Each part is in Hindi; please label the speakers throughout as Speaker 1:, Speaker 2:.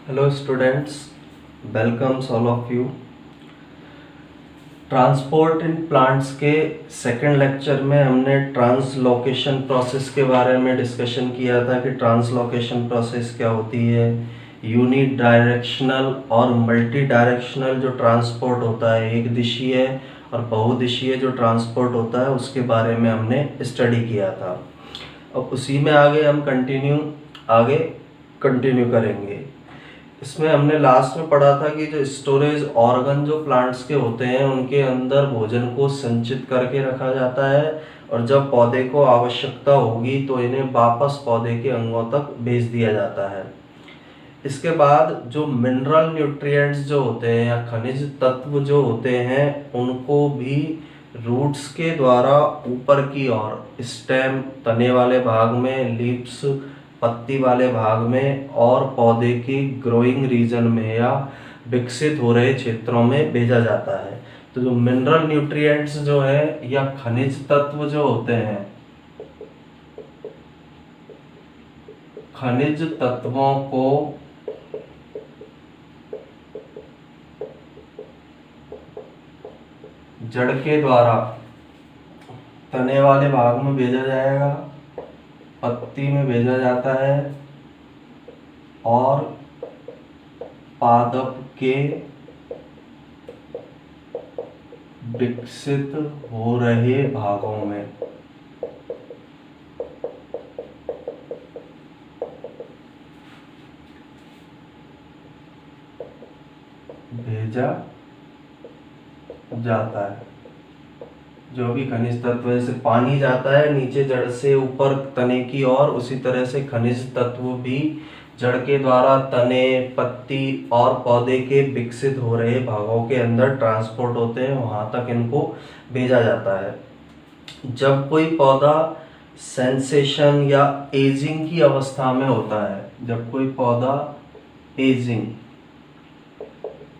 Speaker 1: Hello students, welcomes all of you. Transport in plants के सेकंड लेक्चर में हमने ट्रांसलोकेशन प्रोसेस के बारे में डिस्कशन किया था कि ट्रांसलोकेशन प्रोसेस क्या होती है। यूनि डायरेक्शनल और मल्टी डायरेक्शनल जो ट्रांसपोर्ट होता है, एक दिशीय और बहुदिशीय जो ट्रांसपोर्ट होता है, उसके बारे में हमने स्टडी किया था। अब उसी में आगे कंटिन्यू करेंगे। इसमें हमने लास्ट में पढ़ा था कि जो स्टोरेज ऑर्गन जो प्लांट्स के होते हैं, उनके अंदर भोजन को संचित करके रखा जाता है और जब पौधे को आवश्यकता होगी तो इन्हें वापस पौधे के अंगों तक भेज दिया जाता है। इसके बाद जो मिनरल न्यूट्रिएंट्स जो होते हैं या खनिज तत्व जो होते हैं, उनको भी रूट्स के द्वारा ऊपर की ओर स्टेम तने वाले भाग में, लीव्स पत्ती वाले भाग में और पौधे की ग्रोइंग रीजन में या विकसित हो रहे क्षेत्रों में भेजा जाता है। तो जो मिनरल न्यूट्रिएंट्स जो है या खनिज तत्व जो होते हैं, खनिज तत्वों को जड़ के द्वारा तने वाले भाग में भेजा जाएगा, पत्ती में भेजा जाता है और पादप के विकसित हो रहे भागों में भेजा जाता है। जो भी खनिज तत्व, जैसे पानी जाता है नीचे जड़ से ऊपर तने की ओर, उसी तरह से खनिज तत्व भी जड़ के द्वारा तने, पत्ती और पौधे के विकसित हो रहे भागों के अंदर ट्रांसपोर्ट होते हैं, वहां तक इनको भेजा जाता है। जब कोई पौधा सेंसेशन या एजिंग की अवस्था में होता है, जब कोई पौधा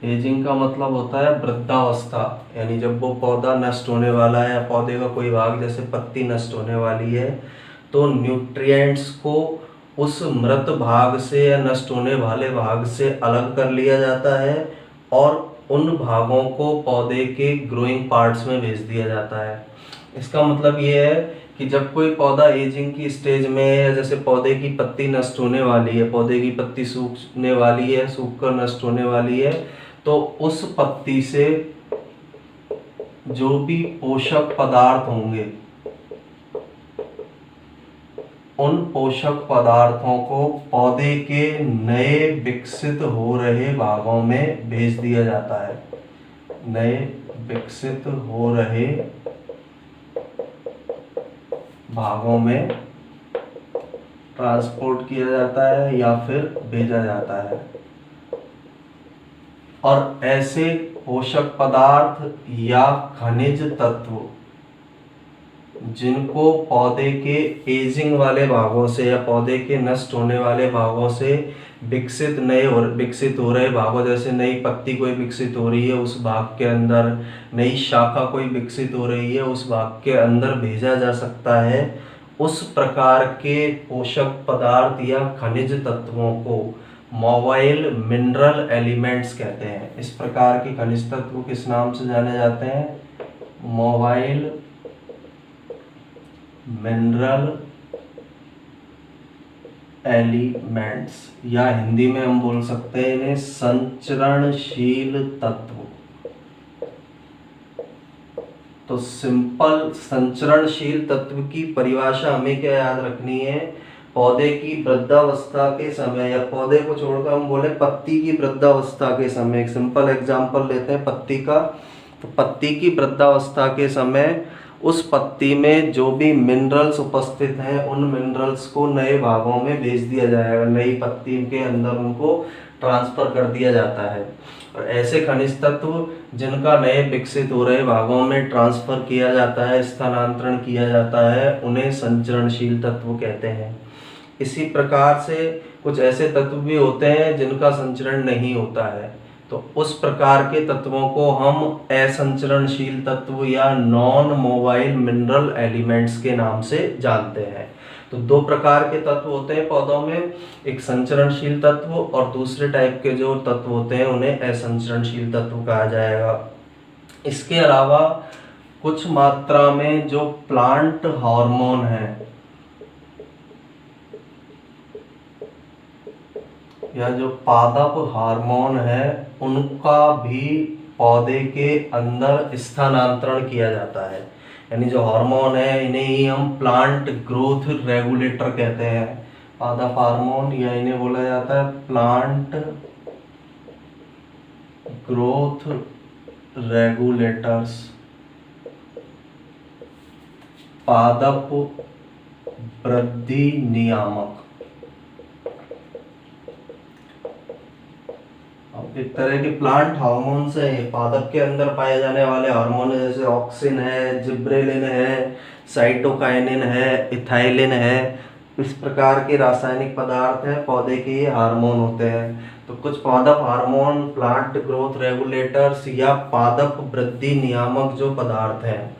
Speaker 1: एजिंग का मतलब होता है वृद्धावस्था, यानी जब वो पौधा नष्ट होने वाला है या पौधे का कोई भाग जैसे पत्ती नष्ट होने वाली है, तो न्यूट्रिएंट्स को उस मृत भाग से या नष्ट होने वाले भाग से अलग कर लिया जाता है और उन भागों को पौधे के ग्रोइंग पार्ट्स में भेज दिया जाता है। इसका मतलब ये है कि जब कोई पौधा एजिंग की स्टेज में है, जैसे पौधे की पत्ती नष्ट होने वाली है, पौधे की पत्ती सूखने वाली है, सूखकर नष्ट होने वाली है, तो उस पत्ती से जो भी पोषक पदार्थ होंगे, उन पोषक पदार्थों को पौधे के नए विकसित हो रहे भागों में भेज दिया जाता है। नए विकसित हो रहे भागों में ट्रांसपोर्ट किया जाता है या फिर भेजा जाता है। और ऐसे पोषक पदार्थ या खनिज तत्व जिनको पौधे के एजिंग वाले भागों से या पौधे के नष्ट होने वाले भागों से विकसित हो रहे भागों, जैसे नई पत्ती कोई विकसित हो रही है उस भाग के अंदर, नई शाखा कोई विकसित हो रही है उस भाग के अंदर भेजा जा सकता है, उस प्रकार के पोषक पदार्थ या खनिज तत्वों को मोबाइल मिनरल एलिमेंट्स कहते हैं। इस प्रकार के खनिज तत्व किस नाम से जाने जाते हैं? मोबाइल मिनरल एलिमेंट्स, या हिंदी में हम बोल सकते हैं इन्हें संचरणशील तत्व। तो सिंपल संचरणशील तत्व की परिभाषा हमें क्या याद रखनी है? पौधे की वृद्धावस्था के समय, या पौधे को छोड़कर हम बोले पत्ती की वृद्धावस्था के समय, एक सिंपल एग्जांपल लेते हैं पत्ती का। तो पत्ती की वृद्धावस्था के समय उस पत्ती में जो भी मिनरल्स उपस्थित हैं, उन मिनरल्स को नए भागों में भेज दिया जाएगा, नई पत्ती के अंदर उनको ट्रांसफर कर दिया जाता है। और ऐसे खनिज तत्व जिनका नए विकसित हो रहे भागों में ट्रांसफर किया जाता है, स्थानांतरण किया जाता है, उन्हें संचरणशील तत्व कहते हैं। इसी प्रकार से कुछ ऐसे तत्व भी होते हैं जिनका संचरण नहीं होता है, तो उस प्रकार के तत्वों को हम असंचरणशील तत्व या नॉन मोबाइल मिनरल एलिमेंट्स के नाम से जानते हैं। तो दो प्रकार के तत्व होते हैं पौधों में, एक संचरणशील तत्व और दूसरे टाइप के जो तत्व होते हैं उन्हें असंचरणशील तत्व कहा जाएगा। इसके अलावा कुछ मात्रा में जो प्लांट हार्मोन है या जो पादप हार्मोन है उनका भी पौधे के अंदर स्थानांतरण किया जाता है। यानी जो हार्मोन है इन्हें ही हम प्लांट ग्रोथ रेगुलेटर कहते हैं, पादप हार्मोन, या इन्हें बोला जाता है प्लांट ग्रोथ रेगुलेटर्स, पादप वृद्धि नियामक। एक तरह के प्लांट हार्मोन्स है, पादप के अंदर पाए जाने वाले हार्मोन जैसे ऑक्सिन है, जिब्रेलिन है, साइटोकाइनिन है, इथाइलिन है, इस प्रकार के रासायनिक पदार्थ है पौधे के, ये हार्मोन होते हैं। तो कुछ पादप हार्मोन, प्लांट ग्रोथ रेगुलेटर्स या पादप वृद्धि नियामक जो पदार्थ हैं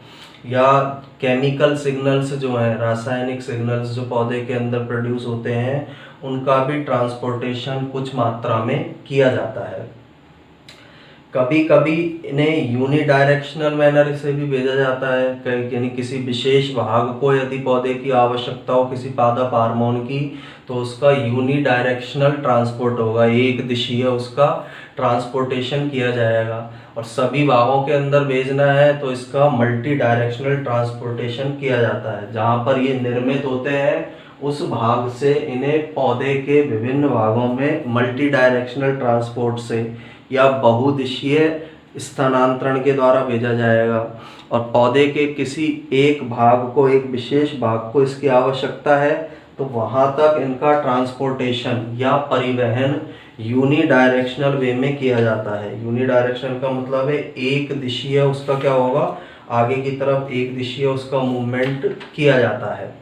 Speaker 1: या केमिकल सिग्नल्स जो हैं, रासायनिक सिग्नल्स जो पौधे के अंदर प्रोड्यूस होते हैं, उनका भी ट्रांसपोर्टेशन कुछ मात्रा में किया जाता है। कभी कभी इन्हें यूनिडायरेक्शनल मैनर से भी भेजा जाता है, यानी किसी विशेष भाग को यदि पौधे की आवश्यकता हो किसी पादप हार्मोन की तो उसका यूनिडायरेक्शनल ट्रांसपोर्ट होगा, एक दिशीय उसका ट्रांसपोर्टेशन किया जाएगा। और सभी भागों के अंदर भेजना है तो इसका मल्टी डायरेक्शनल ट्रांसपोर्टेशन किया जाता है। जहाँ पर ये निर्मित होते हैं उस भाग से इन्हें पौधे के विभिन्न भागों में मल्टी डायरेक्शनल ट्रांसपोर्ट से या बहुदिशीय स्थानांतरण के द्वारा भेजा जाएगा। और पौधे के किसी एक भाग को, एक विशेष भाग को इसकी आवश्यकता है तो वहाँ तक इनका ट्रांसपोर्टेशन या परिवहन यूनिडायरेक्शनल वे में किया जाता है। यूनिडायरेक्शनल का मतलब है एक दिशीय उसका क्या होगा, आगे की तरफ एक दिशीय उसका मूवमेंट किया जाता है।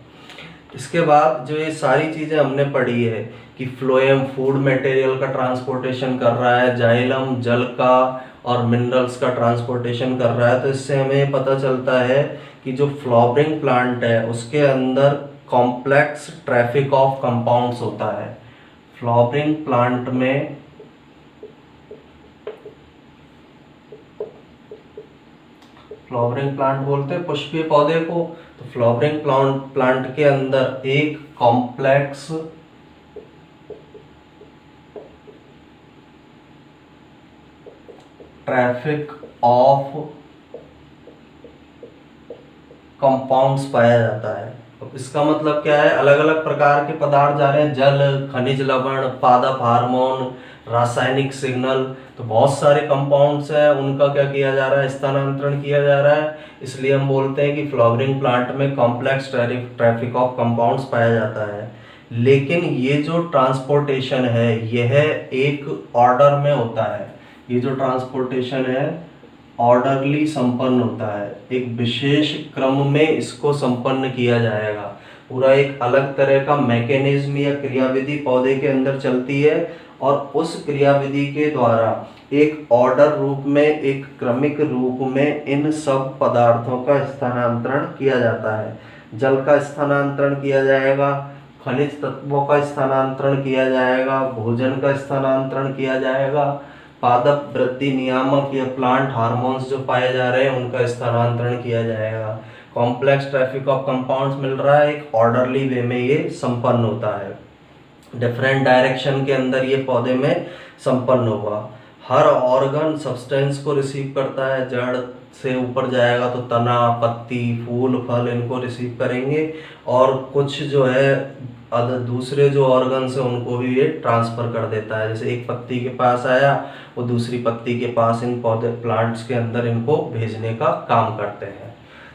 Speaker 1: इसके बाद जो ये सारी चीज़ें हमने पढ़ी है कि फ्लोएम फूड मटेरियल का ट्रांसपोर्टेशन कर रहा है, जाइलम जल का और मिनरल्स का ट्रांसपोर्टेशन कर रहा है, तो इससे हमें पता चलता है कि जो फ्लावरिंग प्लांट है उसके अंदर कॉम्प्लेक्स ट्रैफिक ऑफ कंपाउंड्स होता है। फ्लावरिंग प्लांट में फ्लावरिंग प्लांट बोलते हैं पुष्पीय पौधे को, तो फ्लावरिंग प्लांट के अंदर एक कॉम्प्लेक्स ट्रैफिक ऑफ कंपाउंड्स पाया जाता है। अब इसका मतलब क्या है, अलग अलग प्रकार के पदार्थ जा रहे हैं, जल, खनिज लवण, पादप हार्मोन, रासायनिक सिग्नल, तो बहुत सारे कंपाउंड्स हैं, उनका क्या किया जा रहा है, स्थानांतरण किया जा रहा है। इसलिए हम बोलते हैं कि फ्लावरिंग प्लांट में कॉम्प्लेक्स ट्रैफिक ऑफ कंपाउंड्स पाया जाता है। लेकिन ये जो ट्रांसपोर्टेशन है यह एक ऑर्डर में होता है, ये जो ट्रांसपोर्टेशन है ऑर्डरली संपन्न होता है, एक विशेष क्रम में इसको संपन्न किया जाएगा। पूरा एक अलग तरह का मैकेनिज्म या क्रियाविधि पौधे के अंदर चलती है और उस क्रियाविधि के द्वारा एक ऑर्डर रूप में, एक क्रमिक रूप में इन सब पदार्थों का स्थानांतरण किया जाता है। जल का स्थानांतरण किया जाएगा, खनिज तत्वों का स्थानांतरण किया जाएगा, भोजन का स्थानांतरण किया जाएगा, पादप वृद्धि नियामक या प्लांट हार्मोन्स जो पाए जा रहे हैं उनका स्थानांतरण किया जाएगा। कॉम्प्लेक्स ट्रैफिक ऑफ कंपाउंड्स मिल रहा है, एक ऑर्डरली वे में ये संपन्न होता है। डिफरेंट डायरेक्शन के अंदर ये पौधे में संपन्न होगा। हर ऑर्गन सब्सटेंस को रिसीव करता है, जड़ से ऊपर जाएगा तो तना, पत्ती, फूल, फल इनको रिसीव करेंगे, और कुछ जो है दूसरे जो ऑर्गन्स है उनको भी ये ट्रांसफर कर देता है। जैसे एक पत्ती के पास आया वो दूसरी पत्ती के पास इन पौधे प्लांट्स के अंदर इनको भेजने का काम करते हैं।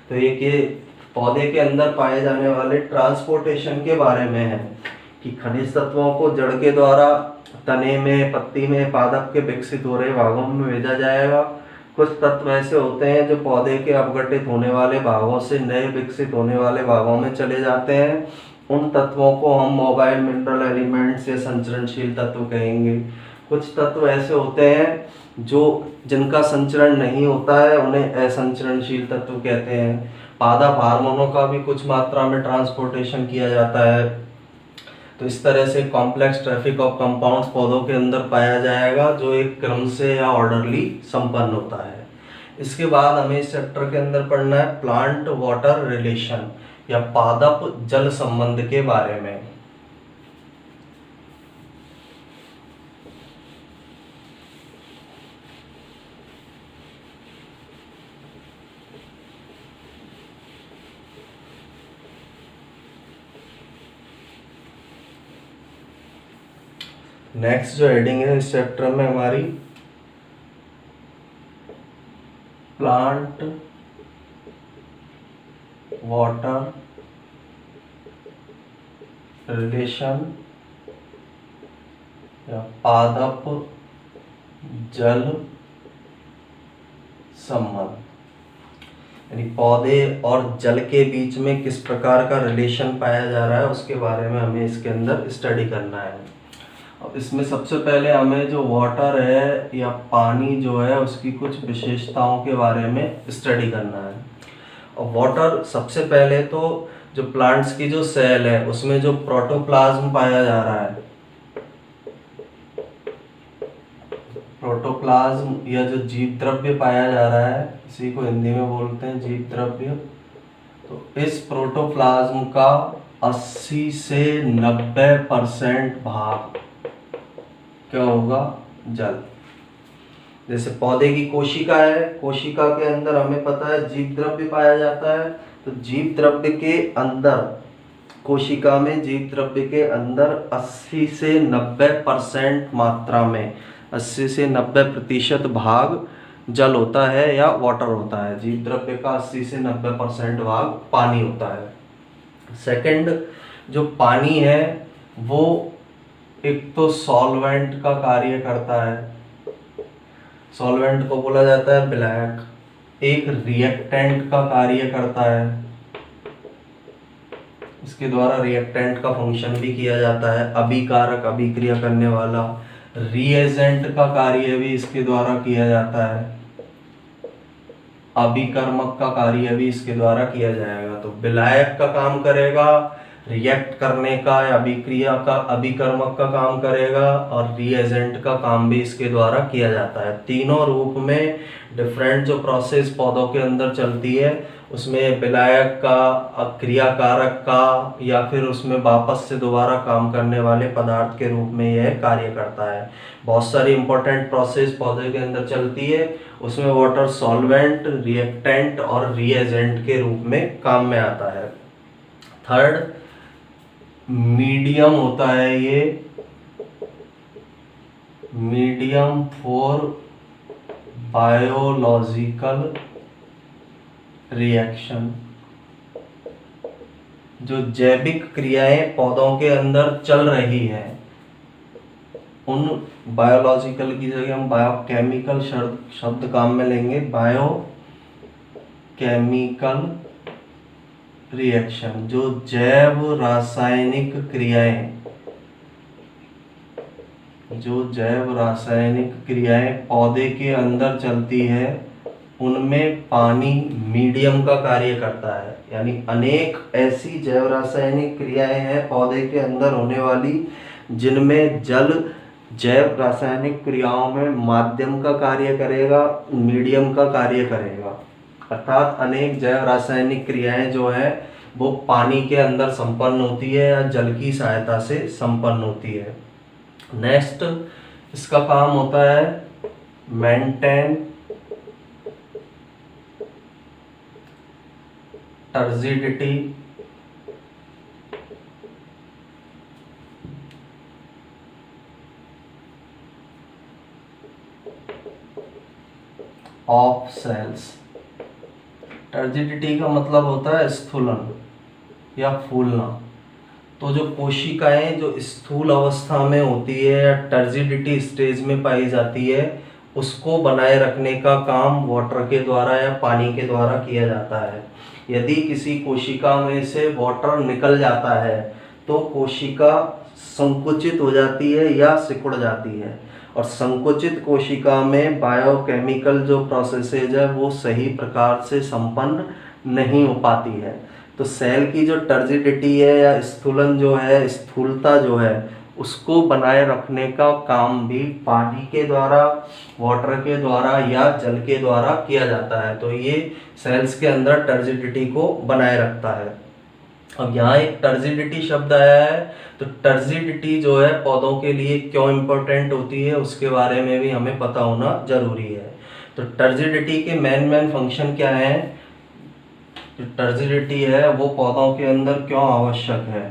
Speaker 1: तो एक ये पौधे के अंदर पाए जाने वाले ट्रांसपोर्टेशन के बारे में है कि खनिज तत्वों को जड़ के द्वारा तने में, पत्ती में, पादप के विकसित हो रहे भागों में भेजा जाएगा। कुछ तत्व ऐसे होते हैं जो पौधे के अपघटित होने वाले भागों से नए विकसित होने वाले भागों में चले जाते हैं। उन तत्वों को हम मोबाइल मिनरल एलिमेंट्स या संचरणशील तत्व कहेंगे। कुछ तत्व ऐसे होते हैं जो जिनका संचरण नहीं होता है, उन्हें असंचरणशील तत्व कहते हैं। पादप हार्मोनों का भी कुछ मात्रा में ट्रांसपोर्टेशन किया जाता है। तो इस तरह से कॉम्प्लेक्स ट्रैफिक ऑफ कंपाउंड्स पौधों के अंदर पाया जाएगा जो एक क्रम से या ऑर्डरली संपन्न होता है। इसके बाद हमें इस चैप्टर के अंदर पढ़ना है प्लांट वाटर रिलेशन या पादप जल संबंध के बारे में। नेक्स्ट जो हेडिंग है इस चैप्टर में हमारी प्लांट वाटर रिलेशन या पादप जल संबंध, यानी पौधे और जल के बीच में किस प्रकार का रिलेशन पाया जा रहा है उसके बारे में हमें इसके अंदर स्टडी करना है। अब इसमें सबसे पहले हमें जो वाटर है या पानी जो है उसकी कुछ विशेषताओं के बारे में स्टडी करना है। और वाटर सबसे पहले तो जो प्लांट्स की जो सेल है उसमें जो प्रोटोप्लाज्म पाया जा रहा है, प्रोटोप्लाज्म या जो जीव द्रव्य पाया जा रहा है, इसी को हिंदी में बोलते हैं जीव द्रव्य। तो इस प्रोटोप्लाज्म का 80 से 90% भाग क्या होगा, जल। जैसे पौधे की कोशिका है, कोशिका के अंदर हमें पता है जीव द्रव्य पाया जाता है। तो जीव द्रव्य के अंदर, कोशिका में जीव द्रव्य के अंदर 80 से 90% मात्रा में, 80 से 90% भाग जल होता है या वाटर होता है। जीव द्रव्य का 80 से 90% भाग पानी होता है। सेकंड, जो पानी है वो एक तो सॉल्वेंट का कार्य करता है, सॉल्वेंट को बोला जाता है ब्लैक। एक रिएक्टेंट का कार्य करता है, इसके द्वारा रिएक्टेंट का फंक्शन भी किया जाता है। अभिकारक, अभिक्रिया करने वाला। रिएजेंट का कार्य भी इसके द्वारा किया जाता है। अभिकर्मक का कार्य भी इसके द्वारा किया जाएगा। तो विलायक का काम करेगा, रिएक्ट करने का या अभिक्रिया का, अभिकर्मक का काम करेगा, और रिएजेंट का काम भी इसके द्वारा किया जाता है। तीनों रूप में डिफरेंट जो प्रोसेस पौधों के अंदर चलती है उसमें विलायक का, क्रियाकारक का, या फिर उसमें वापस से दोबारा काम करने वाले पदार्थ के रूप में यह कार्य करता है। बहुत सारी इंपॉर्टेंट प्रोसेस पौधे के अंदर चलती है, उसमें वाटर सॉल्वेंट, रिएक्टेंट और रिएजेंट के रूप में काम में आता है। थर्ड, मीडियम होता है ये, मीडियम फॉर बायोलॉजिकल रिएक्शन। जो जैविक क्रियाएं पौधों के अंदर चल रही हैं उन बायोलॉजिकल की जगह हम बायोकेमिकल शब्द काम में लेंगे। बायोकेमिकल रिएक्शन, जो जैव रासायनिक क्रियाएं, जो जैव रासायनिक क्रियाएं पौधे के अंदर चलती है उनमें पानी मीडियम का कार्य करता है। यानी अनेक ऐसी जैव रासायनिक क्रियाएं हैं पौधे के अंदर होने वाली जिनमें जल जैव रासायनिक क्रियाओं में माध्यम का कार्य करेगा, मीडियम का कार्य करेगा। अर्थात अनेक जैव रासायनिक क्रियाएं जो है वो पानी के अंदर संपन्न होती है या जल की सहायता से संपन्न होती है। नेक्स्ट, इसका काम होता है maintain turgidity of cells. Turgidity का मतलब होता है स्थूलन या फूलना। तो जो कोशिकाएं जो स्थूल अवस्था में होती है या टर्जिडिटी स्टेज में पाई जाती है उसको बनाए रखने का काम वाटर के द्वारा या पानी के द्वारा किया जाता है। यदि किसी कोशिका में से वाटर निकल जाता है तो कोशिका संकुचित हो जाती है या सिकुड़ जाती है, और संकुचित कोशिका में बायोकेमिकल जो प्रोसेसेज है वो सही प्रकार से संपन्न नहीं हो पाती है। तो सेल की जो टर्जिडिटी है या स्थूलन जो है, स्थूलता जो है, उसको बनाए रखने का काम भी पानी के द्वारा, वाटर के द्वारा या जल के द्वारा किया जाता है। तो ये सेल्स के अंदर टर्जिडिटी को बनाए रखता है। अब यहाँ एक टर्जिडिटी शब्द आया है, तो टर्जिडिटी जो है पौधों के लिए क्यों इम्पोर्टेंट होती है उसके बारे में भी हमें पता होना जरूरी है। तो टर्जिडिटी के मेन फंक्शन क्या है, जो टर्जिडिटी है वो पौधों के अंदर क्यों आवश्यक है।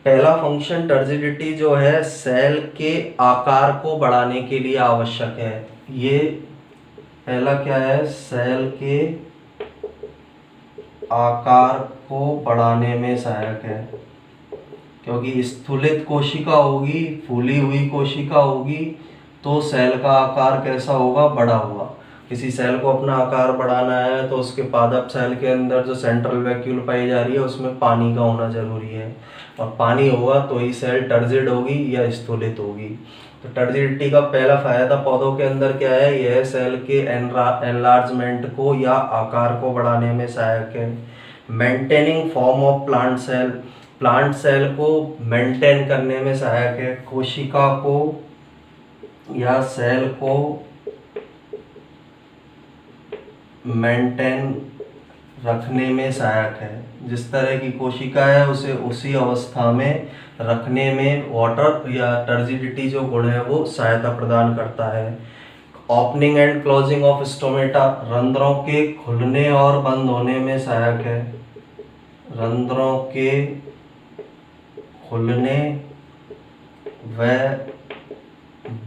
Speaker 1: पहला फंक्शन टर्जिडिटी जो है सेल के आकार को बढ़ाने के लिए आवश्यक है। ये पहला क्या है, सेल के आकार को बढ़ाने में सहायक है, क्योंकि स्थूलित कोशिका होगी, फूली हुई कोशिका होगी, तो सेल का आकार कैसा होगा, बड़ा होगा। किसी सेल को अपना आकार बढ़ाना है तो उसके पादप सेल के अंदर जो सेंट्रल वैक्यूल पाई जा रही है उसमें पानी का होना जरूरी है, और पानी होगा तो ही सेल टर्जिड होगी या स्थूलित होगी। तो टर्जिडिटी का पहला फायदा पौधों के अंदर क्या है, यह सेल के एनलार्जमेंट को या आकार को बढ़ाने में सहायक है। Maintaining form of plant cell को मेंटेन करने में सहायक है। कोशिका को या सेल को मेंटेन रखने में सहायक है। जिस तरह की कोशिका है उसे उसी अवस्था में रखने में वाटर या टर्जिडिटी जो गुण है वो सहायता प्रदान करता है। Opening and closing of stomata, रंध्रों के खुलने और बंद होने में सहायक है। रंध्रों के खुलने व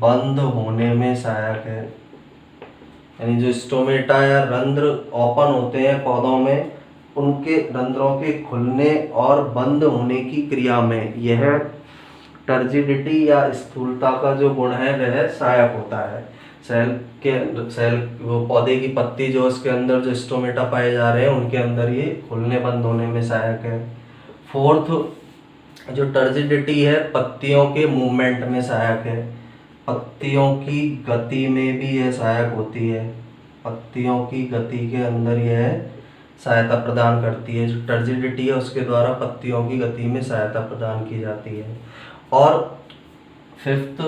Speaker 1: बंद होने में सहायक है। यानी जो स्टोमेटा या रंध्र ओपन होते हैं पौधों में, उनके रंध्रों के खुलने और बंद होने की क्रिया में यह टर्जिडिटी या स्थूलता का जो गुण है वह सहायक होता है। सेल वो पौधे की पत्ती जो उसके अंदर जो स्टोमेटा पाए जा रहे हैं उनके अंदर ये खुलने बंद होने में सहायक है। फोर्थ, जो टर्जिडिटी है पत्तियों के मूवमेंट में सहायक है। पत्तियों की गति में भी यह सहायक होती है। पत्तियों की गति के अंदर यह सहायता प्रदान करती है। जो टर्जिडिटी है उसके द्वारा पत्तियों की गति में सहायता प्रदान की जाती है। और फिफ्थ,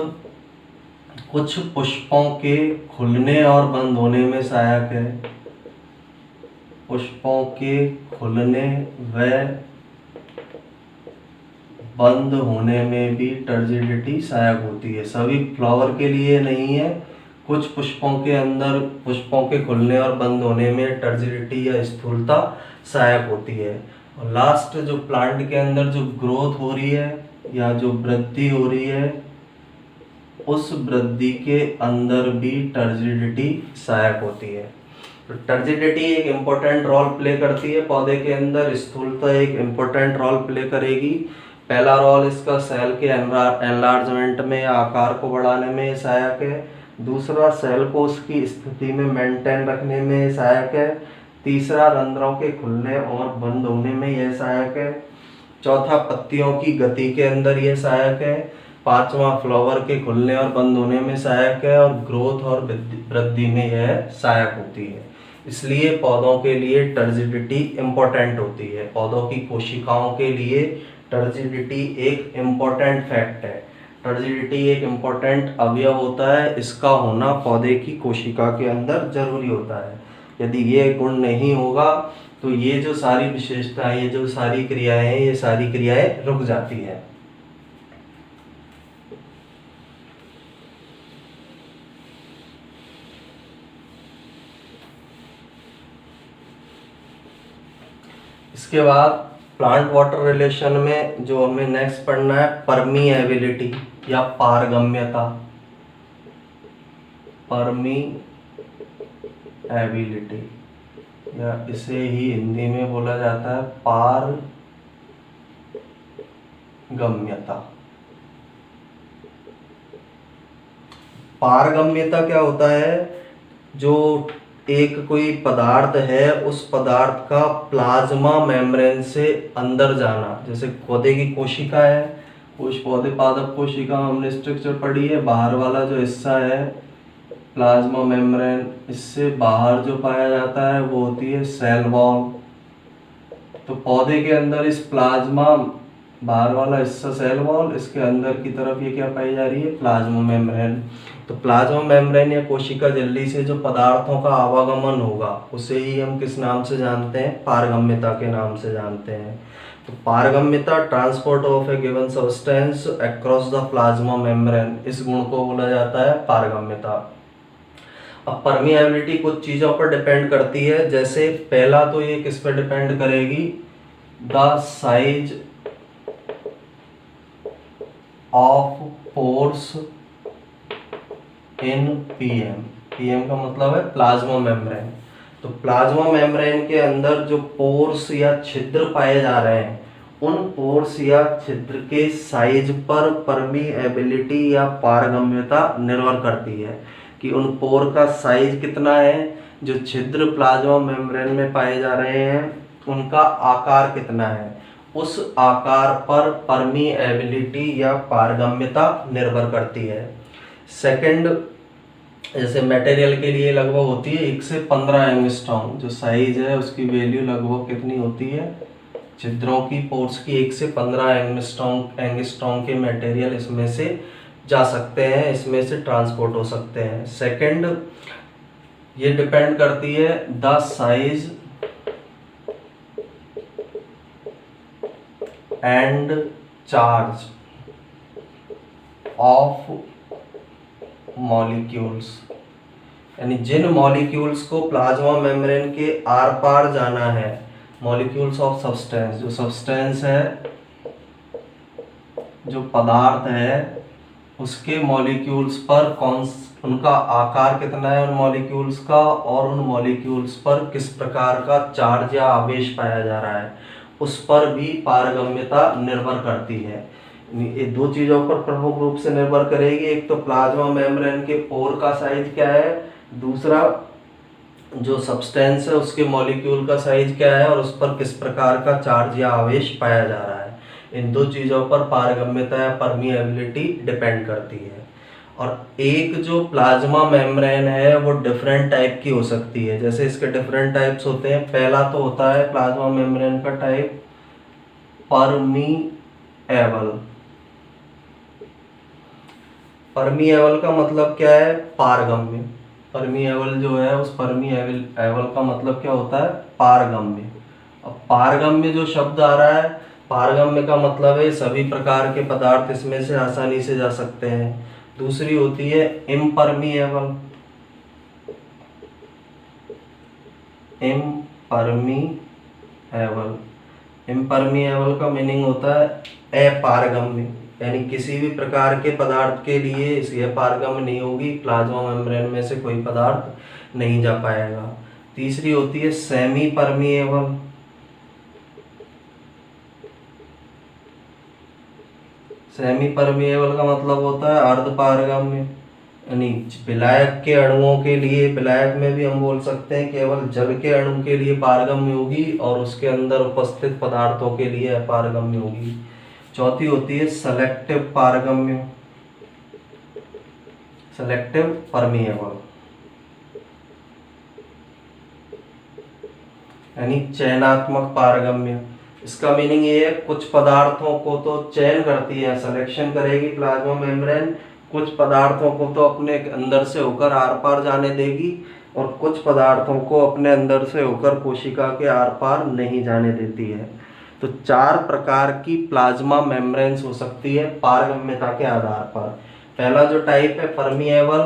Speaker 1: कुछ पुष्पों के खुलने और बंद होने में सहायक है। पुष्पों के खुलने व बंद होने में भी टर्जिडिटी सहायक होती है। सभी फ्लावर के लिए नहीं है, कुछ पुष्पों के अंदर पुष्पों के खुलने और बंद होने में टर्जिडिटी या स्थूलता सहायक होती है। और लास्ट, जो प्लांट के अंदर जो ग्रोथ हो रही है या जो वृद्धि हो रही है, उस वृद्धि के अंदर भी टर्जिडिटी सहायक होती है। तो टर्जिडिटी एक इम्पोर्टेंट रोल प्ले करती है पौधे के अंदर, स्थूलता एक इम्पोर्टेंट रोल प्ले करेगी। पहला रोल इसका सेल के एनलार्जमेंट में या आकार को बढ़ाने में सहायक है। दूसरा, सेल को उसकी स्थिति में मेंटेन रखने में सहायक है। तीसरा, रंध्रों के खुलने और बंद होने में यह सहायक है। चौथा, पत्तियों की गति के अंदर यह सहायक है। पांचवा, फ्लावर के खुलने और बंद होने में सहायक है। और ग्रोथ और वृद्धि में यह सहायक होती है। इसलिए पौधों के लिए टर्जिडिटी इम्पोर्टेंट होती है। पौधों की कोशिकाओं के लिए टर्जिडिटी एक इम्पोर्टेंट फैक्ट है। टर्जिडिटी एक इम्पोर्टेंट अवयव होता है, इसका होना पौधे की कोशिका के अंदर जरूरी होता है। यदि ये गुण नहीं होगा तो ये जो सारी विशेषताएं, ये जो सारी क्रियाएं हैं, ये सारी क्रियाएं रुक जाती हैं। इसके बाद प्लांट वाटर रिलेशन में जो हमें नेक्स्ट पढ़ना है, परमीएबिलिटी या पारगम्यता। परमीएबिलिटी या इसे ही हिंदी में बोला जाता है पारगम्यता। पारगम्यता क्या होता है, जो एक कोई पदार्थ है उस पदार्थ का प्लाज्मा मेम्ब्रेन से अंदर जाना। जैसे पौधे की कोशिका है, कोश पौधे पादप कोशिका हमने स्ट्रक्चर पढ़ी है। बाहर वाला जो हिस्सा है प्लाज्मा मेम्ब्रेन, इससे बाहर जो पाया जाता है वो होती है सेल वॉल। तो पौधे के अंदर इस प्लाज्मा, बाहर वाला हिस्सा सेल वॉल, इसके अंदर की तरफ ये क्या पाई जा रही है, प्लाज्मा मेम्ब्रेन। तो प्लाज्मा मेम्ब्रेन या कोशिका झिल्ली से जो पदार्थों का आवागमन होगा उसे ही हम किस नाम से जानते हैं, पारगम्यता के नाम से जानते हैं। तो पारगम्यता, transport of A given substance across the plasma membrane, इस गुण को बोला जाता है पारगम्यता। अब परमिएबिलिटी कुछ चीज़ों पर डिपेंड करती है, जैसे पहला तो ये किस पर डिपेंड करेगी, the size of pores in PM. PM का मतलब है प्लाज्मा मेम्ब्रेन। तो प्लाज्मा मेम्ब्रेन के अंदर जो पोर्स या छिद्र पाए जा रहे हैं, उन पोर्स या छिद्र के साइज पर परमिएबिलिटी या पारगम्यता निर्भर करती है कि उन पोर का साइज कितना है, जो छिद्र प्लाज्मा मेम्ब्रेन में पाए जा रहे हैं उनका आकार कितना है, उस आकार पर परमिएबिलिटी या पारगम्यता निर्भर करती है। सेकंड, जैसे मटेरियल के लिए लगभग होती है 1 से 15 एंगस्ट्रॉम, जो साइज है उसकी वैल्यू लगभग कितनी होती है, छिद्रों की, पोर्स की 1 से 15 एंगस्ट्रॉम के मटेरियल इसमें से जा सकते हैं, इसमें से ट्रांसपोर्ट हो सकते हैं। सेकंड, ये डिपेंड करती है the size and charge of molecules, यानी जिन मॉलिक्यूल्स को प्लाज्मा मेम्ब्रेन के आर पार जाना है, मॉलिक्यूल्स ऑफ सब्सटेंस, जो सब्सटेंस है, जो पदार्थ है, उसके मॉलिक्यूल्स पर उनका आकार कितना है उन मॉलिक्यूल्स का, और उन मॉलिक्यूल्स पर किस प्रकार का चार्ज या आवेश पाया जा रहा है, उस पर भी पारगम्यता निर्भर करती है। ये दो चीज़ों पर प्रमुख रूप से निर्भर करेगी, एक तो प्लाज्मा मेम्ब्रेन के पोर का साइज क्या है, दूसरा जो सब्सटेंस है उसके मॉलिक्यूल का साइज क्या है और उस पर किस प्रकार का चार्ज या आवेश पाया जा रहा है। इन दो चीज़ों पर पारगम्यता या परमिएबिलिटी डिपेंड करती है। और एक जो प्लाज्मा मेम्ब्रेन है वो डिफरेंट टाइप की हो सकती है, जैसे इसके डिफरेंट टाइप्स होते हैं। पहला तो होता है प्लाज्मा मेम्ब्रेन का टाइप परमीएबल। परमीएबल का मतलब क्या है, पारगम्य। परमीएबल जो है उस परमीएबल का मतलब क्या होता है, पारगम्य। अब पारगम्य जो शब्द आ रहा है, पारगम्य का मतलब है सभी प्रकार के पदार्थ इसमें से आसानी से जा सकते हैं। दूसरी होती है इम्परमीएबल। इम्परमीएबल का मीनिंग होता है अपारगम्य, यानी किसी भी प्रकार के पदार्थ के लिए ये पारगम्य नहीं होगी, प्लाज्मा मेम्ब्रेन में से कोई पदार्थ नहीं जा पाएगा। तीसरी होती है सेमी परमीएबल। सेमी परमीएबल का मतलब होता है अर्ध पारगम्य, यानी विलायक के अणुओं के लिए, विलायक में भी हम बोल सकते हैं केवल जल के अणु के लिए पारगम्य होगी और उसके अंदर उपस्थित पदार्थों के लिए अपारगम्य होगी। चौथी होती है सेलेक्टिव पारगम्य, सेलेक्टिव परमीएबल, यानी चयनात्मक पारगम्य। इसका मीनिंग ये है कुछ पदार्थों को तो चयन करती है, सिलेक्शन करेगी प्लाज्मा मेम्ब्रेन, कुछ पदार्थों को तो अपने अंदर से होकर आर पार जाने देगी और कुछ पदार्थों को अपने अंदर से होकर कोशिका के आर पार नहीं जाने देती है। तो 4 प्रकार की प्लाज्मा मेम्ब्रेन्स हो सकती है पारगम्यता के आधार पर। पहला जो टाइप है परमीएबल,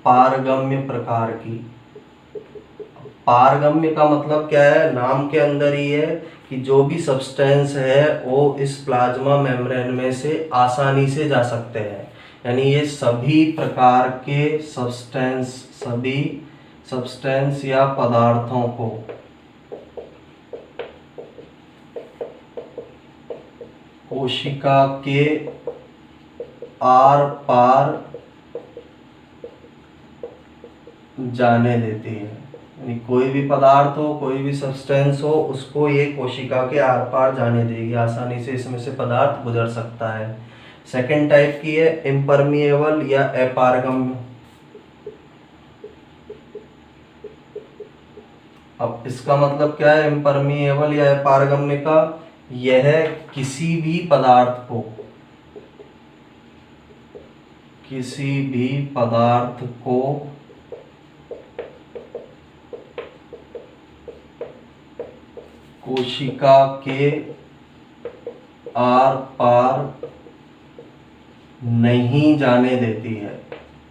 Speaker 1: पारगम्य प्रकार की। पारगम्य का मतलब क्या है, नाम के अंदर ही है कि जो भी सब्सटेंस है वो इस प्लाज्मा मेम्ब्रेन में से आसानी से जा सकते हैं, यानी ये सभी प्रकार के सब्सटेंस, सभी सब्सटेंस या पदार्थों को कोशिका के आर पार जाने देती है, यानी कोई भी पदार्थ हो, कोई भी सब्सटेंस हो, उसको ये कोशिका के आर पार जाने देगी, आसानी से इसमें से पदार्थ गुजर सकता है। सेकेंड टाइप की है इम्परमिएबल या अपारगम्य। अब इसका मतलब क्या है इम्परमिएबल या अपारगम्य का? यह किसी भी पदार्थ को कोशिका के आर पार नहीं जाने देती है।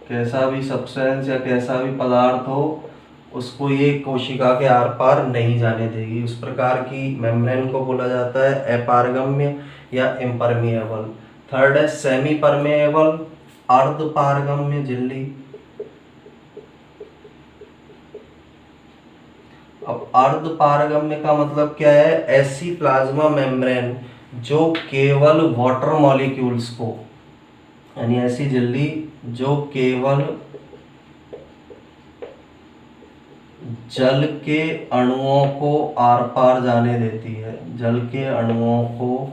Speaker 1: कैसा भी सब्सटेंस या कैसा भी पदार्थ हो, उसको ये कोशिका के आर पार नहीं जाने देगी। उस प्रकार की मेम्ब्रेन को बोला जाता है अपारगम्य या इम्परमिएबल। थर्ड है सेमी परमेएबल, अर्ध पारगम्य झिल्ली। अब अर्ध पारगम्य का मतलब क्या है? ऐसी प्लाज्मा मेम्ब्रेन जो केवल वाटर मॉलिक्यूल्स को, यानी ऐसी झिल्ली जो केवल जल के अणुओं को आर पार जाने देती है, जल के अणुओं को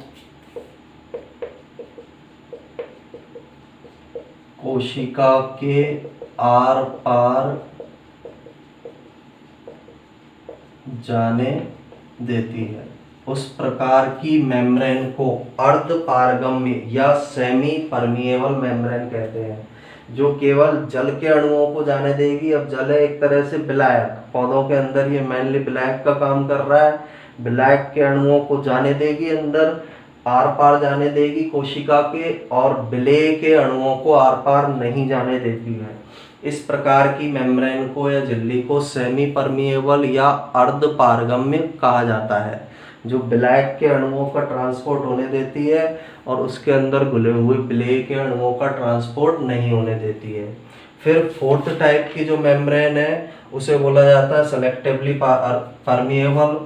Speaker 1: कोशिका के आर पार जाने देती है। उस प्रकार की मेम्ब्रेन को अर्ध पारगम्य या सेमी परमिएबल मेम्ब्रेन कहते हैं, जो केवल जल के अणुओं को जाने देगी। अब जल है एक तरह से विलायक, पौधों के अंदर ये मेनली विलायक का काम कर रहा है। विलायक के अणुओं को जाने देगी अंदर, आर पार जाने देगी कोशिका के, और विलेय के अणुओं को आर पार नहीं जाने देती है। इस प्रकार की मेम्ब्रेन को या झिल्ली को सेमी परमिएबल या अर्ध पारगम्य कहा जाता है, जो विलायक के अणुओं का ट्रांसपोर्ट होने देती है और उसके अंदर घुले हुए विलेय के अणुओं का ट्रांसपोर्ट नहीं होने देती है। फिर फोर्थ टाइप की जो मेम्ब्रेन है उसे बोला जाता है सेलेक्टिवली परमिएबल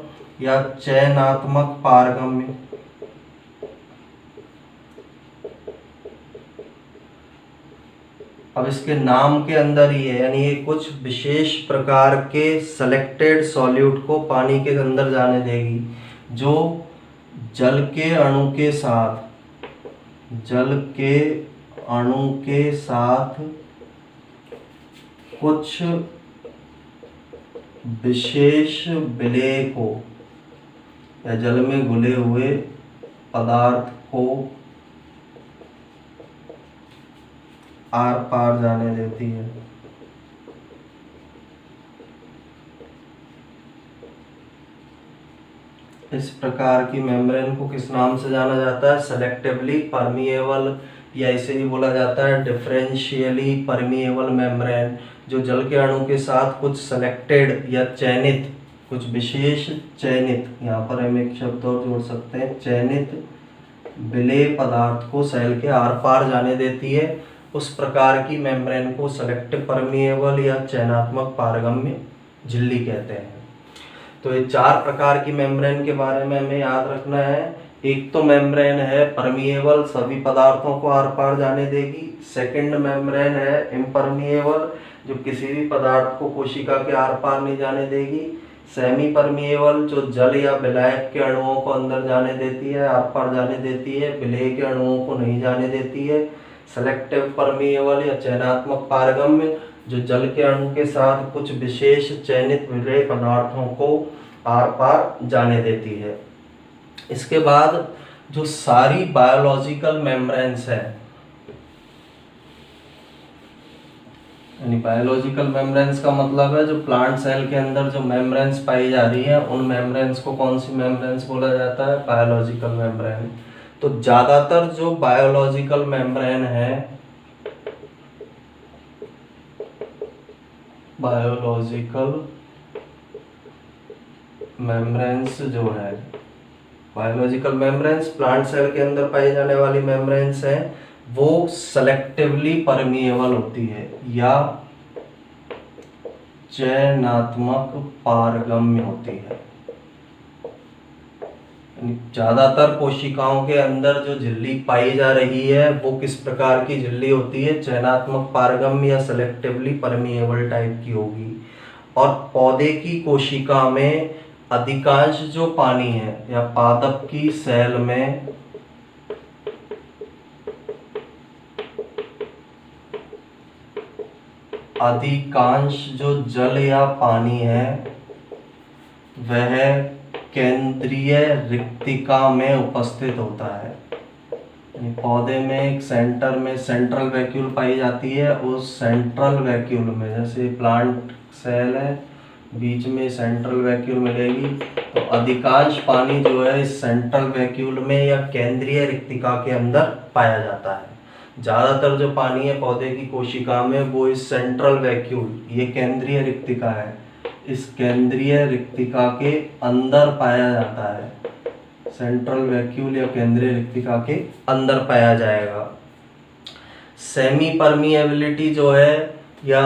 Speaker 1: या चयनात्मक पारगम्य। अब इसके नाम के अंदर ही है, यानी ये कुछ विशेष प्रकार के सेलेक्टेड सॉल्यूट को पानी के अंदर जाने देगी, जो जल के अणु के साथ कुछ विशेष विलेय को या जल में घुले हुए पदार्थ को आर पार जाने देती है। इस प्रकार की मेम्ब्रेन को किस नाम से जाना जाता है? सेलेक्टिवली परमिएबल, या इसे ही बोला जाता है डिफरेंशियली परमिएबल मेम्ब्रेन, जो जल के अणु के साथ कुछ सेलेक्टेड या चयनित, कुछ विशेष चयनित, यहाँ पर हम एक शब्द और जोड़ सकते हैं, चयनित विलेय पदार्थ को सेल के आर पार जाने देती है। उस प्रकार की मेम्ब्रेन को सेलेक्टिव परमिएबल या चयनात्मक पारगम्य झिल्ली कहते हैं। तो ये चार प्रकार की मेम्ब्रेन के बारे में हमें याद रखना है। एक तो मेम्ब्रेन है परमिएबल, सभी पदार्थों को आर पार जाने देगी। सेकंड मेम्ब्रेन है इम्परमिएबल, जो किसी भी पदार्थ को कोशिका के आर पार नहीं जाने देगी। सेमी परमिएबल, जो जल या विलायक के अणुओं को अंदर जाने देती है, आर पार जाने देती है, विलेय के अणुओं को नहीं जाने देती है। सेलेक्टिव परमिएबल या चयनात्मक पारगम्य, जो जल के अणु के साथ कुछ विशेष चयनित विलेय पदार्थों को आर पार जाने देती है। इसके बाद जो सारी बायोलॉजिकल मेम्ब्रेन्स है, यानी बायोलॉजिकल मेम्ब्रेन्स का मतलब है जो प्लांट सेल के अंदर जो मेम्ब्रेन्स पाई जा रही है, उन मेम्ब्रेन्स को कौन सी मेम्ब्रेन्स बोला जाता है? Biological membrane. तो ज्यादातर जो बायोलॉजिकल मेम्ब्रेन है, बायोलॉजिकल मेम्ब्रेन्स जो है, बायोलॉजिकल मेम्ब्रेन्स प्लांट सेल के अंदर पाई जाने वाली मेम्ब्रेन्स हैं, वो सेलेक्टिवली परमिएबल होती है या चयनात्मक पारगम्य होती है। ज्यादातर कोशिकाओं के अंदर जो झिल्ली पाई जा रही है वो किस प्रकार की झिल्ली होती है? चयनात्मक पारगम्य या सेलेक्टिवली परमिएबल टाइप की होगी। और पौधे की कोशिका में अधिकांश जो पानी है या पादप की सेल में अधिकांश जो जल या पानी है वह केंद्रीय रिक्तिका में उपस्थित होता है। पौधे में एक सेंटर में सेंट्रल वैक्यूल पाई जाती है। उस सेंट्रल वैक्यूल में, जैसे प्लांट सेल है, बीच में सेंट्रल वैक्यूल मिलेगी, तो अधिकांश पानी जो है इस सेंट्रल वैक्यूल में या केंद्रीय रिक्तिका के अंदर पाया जाता है। ज़्यादातर जो पानी है पौधे की कोशिका में वो इस सेंट्रल वैक्यूल, ये केंद्रीय रिक्तिका है, इस केंद्रीय रिक्तिका के अंदर पाया जाता है। सेंट्रल वैक्यूल या केंद्रीय रिक्तिका के अंदर पाया जाएगा। सेमी परमिएबिलिटी जो है या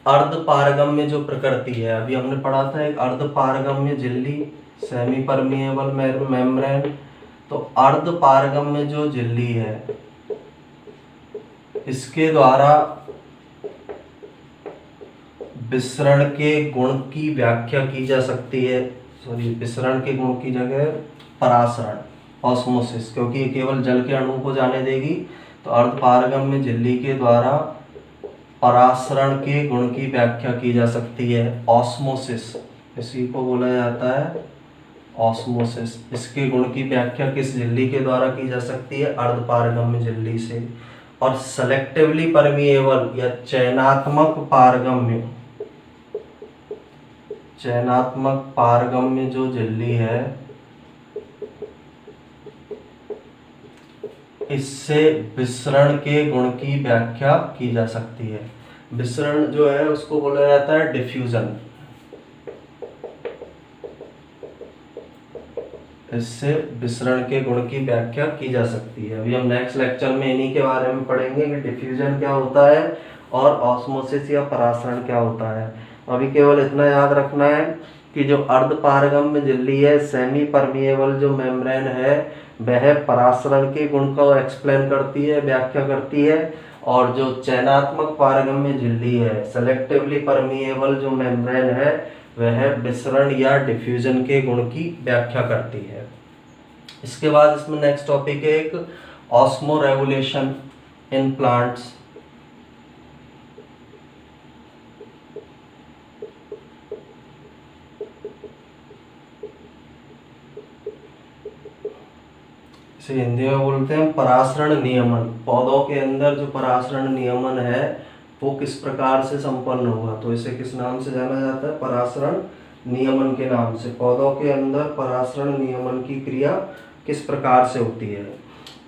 Speaker 1: अर्ध पारगम्य जो प्रकृति है, अभी हमने पढ़ा था एक अर्ध पारगम्य झिल्ली, सेमी परमिएबल मेम्ब्रेन। तो अर्ध पारगम्य जो झिल्ली है इसके द्वारा विसरण के गुण की व्याख्या की जा सकती है। विसरण के गुण की जगह परासरण, ऑस्मोसिस, क्योंकि ये केवल जल के अणु को जाने देगी। तो अर्ध पारगम्य झिल्ली के द्वारा परासरण के गुण की व्याख्या की जा सकती है, ऑस्मोसिस, इसी को बोला जाता है ऑस्मोसिस। इसके गुण की व्याख्या किस झिल्ली के द्वारा की जा सकती है? अर्ध पारगम्य झिल्ली से। और सेलेक्टिवली परमिएबल या चयनात्मक पारगम्य जो झिल्ली है, इससे विसरण के गुण की व्याख्या की जा सकती है। विसरण जो है उसको बोला जाता है डिफ्यूजन। इससे विसरण के गुण की व्याख्या की जा सकती है। अभी हम नेक्स्ट लेक्चर में इन्हीं के बारे में पढ़ेंगे कि डिफ्यूजन क्या होता है और ऑस्मोसिस या परासरण क्या होता है। अभी केवल इतना याद रखना है कि जो अर्ध पारगम्य झिल्ली है, सेमी परमिएबल जो मेम्ब्रेन है, वह परासरण के गुण को एक्सप्लेन करती है, व्याख्या करती है। और जो चयनात्मक पारगम्य झिल्ली है, सेलेक्टिवली परमिएबल जो मेम्ब्रेन है, वह विसरण या डिफ्यूजन के गुण की व्याख्या करती है। इसके बाद इसमें नेक्स्ट टॉपिक है एक ऑस्मो रेगुलेशन इन प्लांट्स। इसे हिंदी में बोलते हैं परासरण नियमन। पौधों के अंदर जो परासरण नियमन है वो किस प्रकार से संपन्न हुआ, तो इसे किस नाम से जाना जाता है? परासरण नियमन के नाम से। पौधों के अंदर परासरण नियमन की क्रिया किस प्रकार से होती है?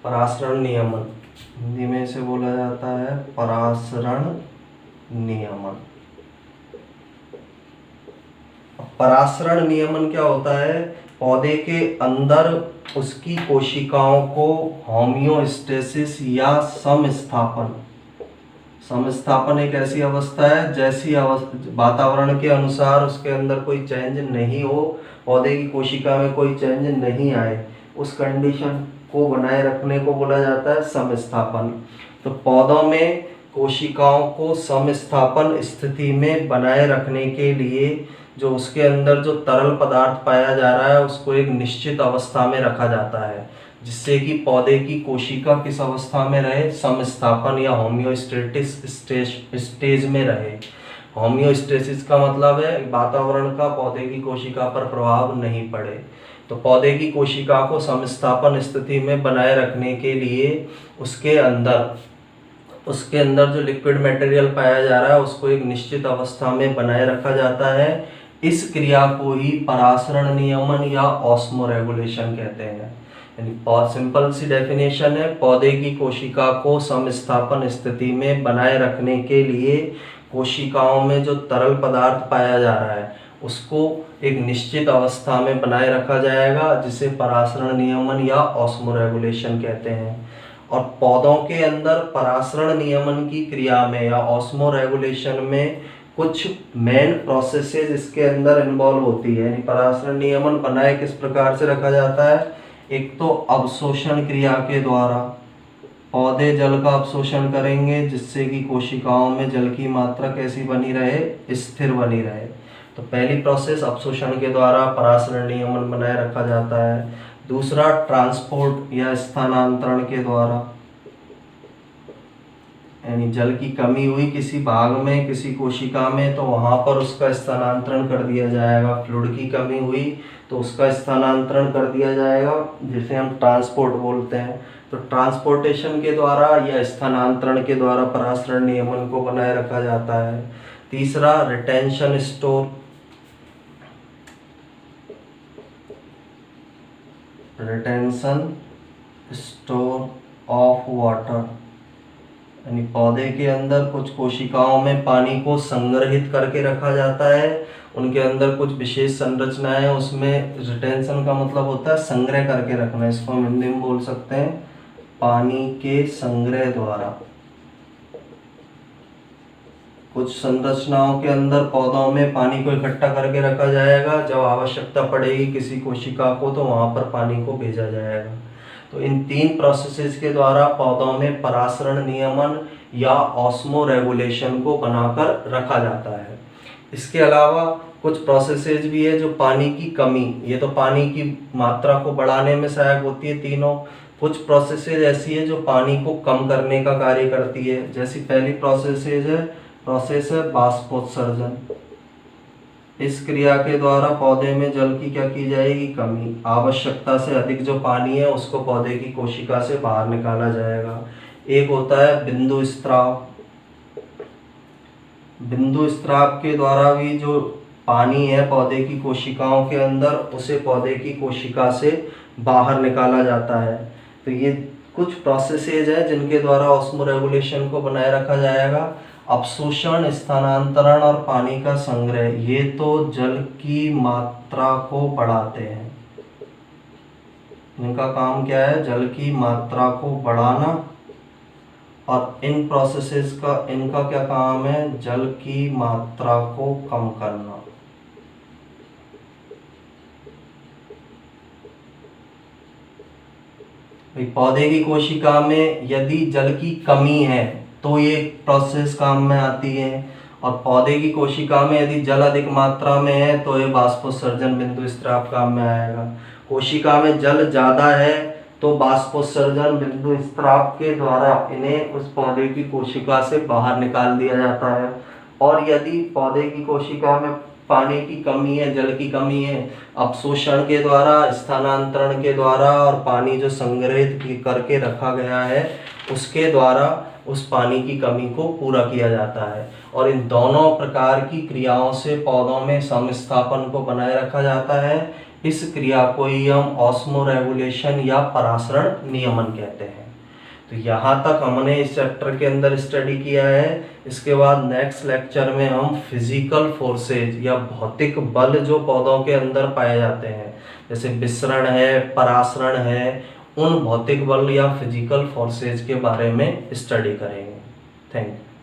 Speaker 1: परासरण नियमन, हिंदी में इसे बोला जाता है परासरण नियमन। परासरण नियमन क्या होता है? पौधे के अंदर उसकी कोशिकाओं को होमियोस्टेसिस या समस्थापन एक ऐसी अवस्था है जैसी वातावरण के अनुसार उसके अंदर कोई चेंज नहीं हो, पौधे की कोशिका में कोई चेंज नहीं आए, उस कंडीशन को बनाए रखने को बोला जाता है समस्थापन। तो पौधों में कोशिकाओं को समस्थापन स्थिति में बनाए रखने के लिए जो उसके अंदर जो तरल पदार्थ पाया जा रहा है उसको एक निश्चित अवस्था में रखा जाता है, जिससे कि पौधे की कोशिका किस अवस्था में रहे? समस्थापन या होमियोस्टेटिस स्टेज में रहे। होमियोस्टेसिस का मतलब है वातावरण का पौधे की कोशिका पर प्रभाव नहीं पड़े। तो पौधे की कोशिका को समस्थापन स्थिति में बनाए रखने के लिए उसके अंदर जो लिक्विड मटेरियल पाया जा रहा है उसको एक निश्चित अवस्था में बनाए रखा जाता है। इस क्रिया को ही परासरण नियमन या ऑस्मो रेगुलेशन कहते हैं। यानी सिंपल सी डेफिनेशन है, पौधे की कोशिका को समस्थापन स्थिति में बनाए रखने के लिए कोशिकाओं में जो तरल पदार्थ पाया जा रहा है उसको एक निश्चित अवस्था में बनाए रखा जाएगा, जिसे परासरण नियमन या ऑस्मो रेगुलेशन कहते हैं। और पौधों के अंदर परासरण नियमन की क्रिया में या ऑस्मो रेगुलेशन में कुछ मेन प्रोसेसेस इसके अंदर इन्वॉल्व होती है। यानी परासरण नियमन बनाए किस प्रकार से रखा जाता है? एक तो अवशोषण क्रिया के द्वारा, पौधे जल का अवशोषण करेंगे जिससे कि कोशिकाओं में जल की मात्रा कैसी बनी रहे? स्थिर बनी रहे। तो पहली प्रोसेस अपशोषण के द्वारा परासरण नियमन बनाए रखा जाता है। दूसरा ट्रांसपोर्ट या स्थानांतरण के द्वारा, यानी जल की कमी हुई किसी भाग में, किसी कोशिका में, तो वहां पर उसका स्थानांतरण कर दिया जाएगा। फ्लूइड की कमी हुई तो उसका स्थानांतरण कर दिया जाएगा, जिसे हम ट्रांसपोर्ट बोलते हैं। तो ट्रांसपोर्टेशन के द्वारा या स्थानांतरण के द्वारा परासरण नियमन को बनाए रखा जाता है। तीसरा retention store, retention store of water, यानी पौधे के अंदर कुछ कोशिकाओं में पानी को संग्रहित करके रखा जाता है। उनके अंदर कुछ विशेष संरचनाएं हैं, उसमें रिटेंशन का मतलब होता है संग्रह करके रखना। इसको हम हिंदी में बोल सकते हैं पानी के संग्रह द्वारा। कुछ संरचनाओं के अंदर पौधों में पानी को इकट्ठा करके रखा जाएगा, जब आवश्यकता पड़ेगी किसी कोशिका को तो वहां पर पानी को भेजा जाएगा। तो इन तीन प्रोसेसेस के द्वारा पौधों में परासरण नियमन या ऑस्मो रेगुलेशन को बनाकर रखा जाता है। इसके अलावा कुछ प्रोसेसेस भी है जो पानी की कमी, ये तो पानी की मात्रा को बढ़ाने में सहायक होती है तीनों। कुछ प्रोसेसेस ऐसी है जो पानी को कम करने का कार्य करती है। जैसी पहली प्रोसेस है बाष्पोत्सर्जन। इस क्रिया के द्वारा पौधे में जल की क्या की जाएगी, कमी। आवश्यकता से अधिक जो पानी है उसको पौधे की कोशिका से बाहर निकाला जाएगा। एक होता है बिंदु स्त्राव। बिंदु स्त्राव के द्वारा भी जो पानी है पौधे की कोशिकाओं के अंदर, उसे पौधे की कोशिका से बाहर निकाला जाता है। तो ये कुछ प्रोसेसेज है जिनके द्वारा ऑस्मो रेगुलेशन को बनाए रखा जाएगा। अपशोषण, स्थानांतरण और पानी का संग्रह, ये तो जल की मात्रा को बढ़ाते हैं। इनका काम क्या है, जल की मात्रा को बढ़ाना। और इन प्रोसेसेस का इनका क्या काम है, जल की मात्रा को कम करना। पौधे की कोशिका में यदि जल की कमी है तो ये प्रोसेस काम में आती है, और पौधे की कोशिका में यदि जल अधिक मात्रा में है तो ये बाष्पोत्सर्जन बिंदु स्त्राव काम में आएगा। कोशिका में जल ज़्यादा है तो बाष्पोत्सर्जन बिंदु स्त्राव के द्वारा इन्हें उस पौधे की कोशिका से बाहर निकाल दिया जाता है। और यदि पौधे की कोशिका में पानी की कमी है, जल की कमी है, अपशोषण के द्वारा, स्थानांतरण के द्वारा और पानी जो संग्रहित करके रखा गया है उसके द्वारा उस पानी की कमी को पूरा किया जाता है। और इन दोनों प्रकार की क्रियाओं से पौधों में समस्थापन को बनाए रखा जाता है। इस क्रिया को ही हम ऑस्मो रेगुलेशन या परासरण नियमन कहते हैं। तो यहाँ तक हमने इस चैप्टर के अंदर स्टडी किया है। इसके बाद नेक्स्ट लेक्चर में हम फिजिकल फोर्सेज या भौतिक बल जो पौधों के अंदर पाए जाते हैं, जैसे विसरण है, परासरण है, उन भौतिक बल या फिजिकल फोर्सेज के बारे में स्टडी करेंगे। Thank you.